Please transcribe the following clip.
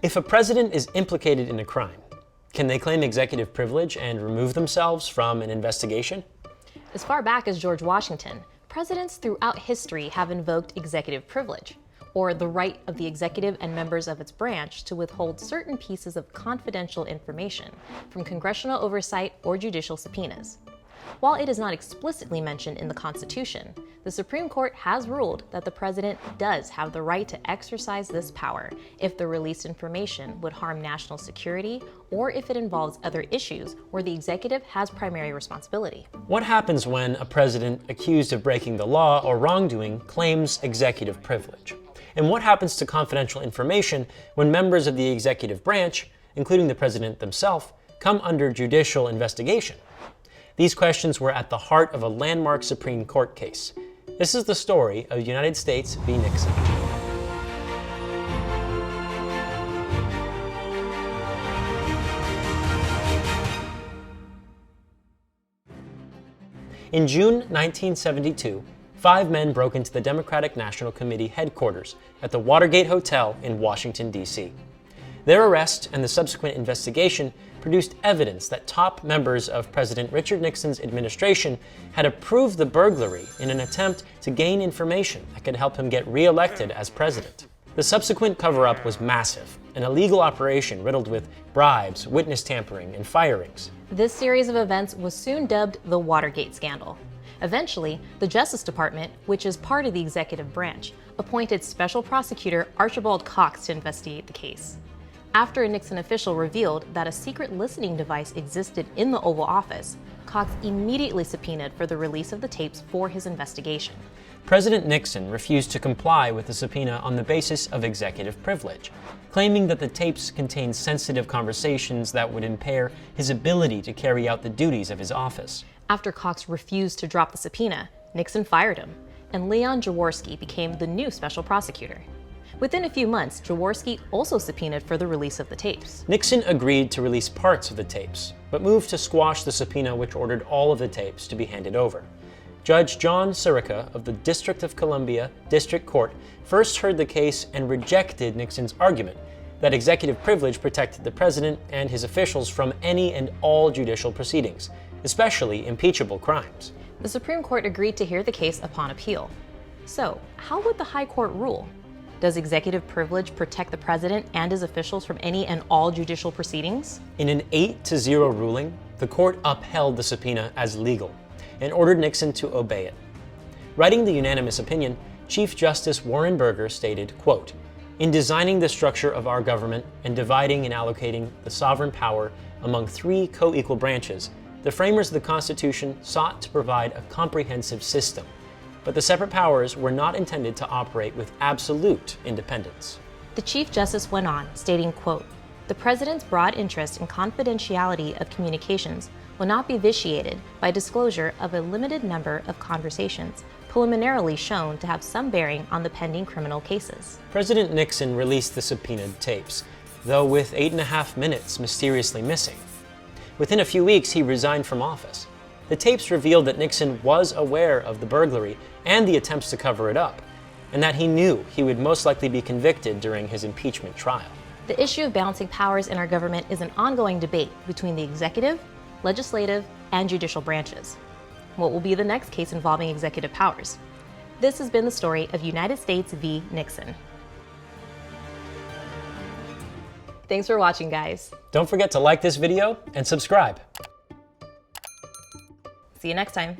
If a president is implicated in a crime, can they claim executive privilege and remove themselves from an investigation? As far back as George Washington, presidents throughout history have invoked executive privilege, or the right of the executive and members of its branch to withhold certain pieces of confidential information from congressional oversight or judicial subpoenas. While it is not explicitly mentioned in the Constitution, the Supreme Court has ruled that the president does have the right to exercise this power if the released information would harm national security or if it involves other issues where the executive has primary responsibility. What happens when a president accused of breaking the law or wrongdoing claims executive privilege? And what happens to confidential information when members of the executive branch, including the president themselves, come under judicial investigation? These questions were at the heart of a landmark Supreme Court case. This is the story of United States v. Nixon. In June 1972, 5 men broke into the Democratic National Committee headquarters at the Watergate Hotel in Washington, D.C. Their arrest and the subsequent investigation produced evidence that top members of President Richard Nixon's administration had approved the burglary in an attempt to gain information that could help him get re-elected as president. The subsequent cover-up was massive, an illegal operation riddled with bribes, witness tampering, and firings. This series of events was soon dubbed the Watergate Scandal. Eventually, the Justice Department, which is part of the executive branch, appointed Special Prosecutor Archibald Cox to investigate the case. After a Nixon official revealed that a secret listening device existed in the Oval Office, Cox immediately subpoenaed for the release of the tapes for his investigation. President Nixon refused to comply with the subpoena on the basis of executive privilege, claiming that the tapes contained sensitive conversations that would impair his ability to carry out the duties of his office. After Cox refused to drop the subpoena, Nixon fired him, and Leon Jaworski became the new special prosecutor. Within a few months, Jaworski also subpoenaed for the release of the tapes. Nixon agreed to release parts of the tapes, but moved to squash the subpoena which ordered all of the tapes to be handed over. Judge John Sirica of the District of Columbia District Court first heard the case and rejected Nixon's argument that executive privilege protected the president and his officials from any and all judicial proceedings, especially impeachable crimes. The Supreme Court agreed to hear the case upon appeal. So, how would the High Court rule? Does executive privilege protect the president and his officials from any and all judicial proceedings? In an 8-0 ruling, the court upheld the subpoena as legal and ordered Nixon to obey it. Writing the unanimous opinion, Chief Justice Warren Burger stated, quote, "In designing the structure of our government and dividing and allocating the sovereign power among 3 co-equal branches, the framers of the Constitution sought to provide a comprehensive system. But the separate powers were not intended to operate with absolute independence." The Chief Justice went on, stating, quote, "The President's broad interest in confidentiality of communications will not be vitiated by disclosure of a limited number of conversations preliminarily shown to have some bearing on the pending criminal cases." President Nixon released the subpoenaed tapes, though with 8.5 minutes mysteriously missing. Within a few weeks, he resigned from office. The tapes revealed that Nixon was aware of the burglary and the attempts to cover it up, and that he knew he would most likely be convicted during his impeachment trial. The issue of balancing powers in our government is an ongoing debate between the executive, legislative, and judicial branches. What will be the next case involving executive powers? This has been the story of United States v. Nixon. Thanks for watching, guys. Don't forget to like this video and subscribe. See you next time.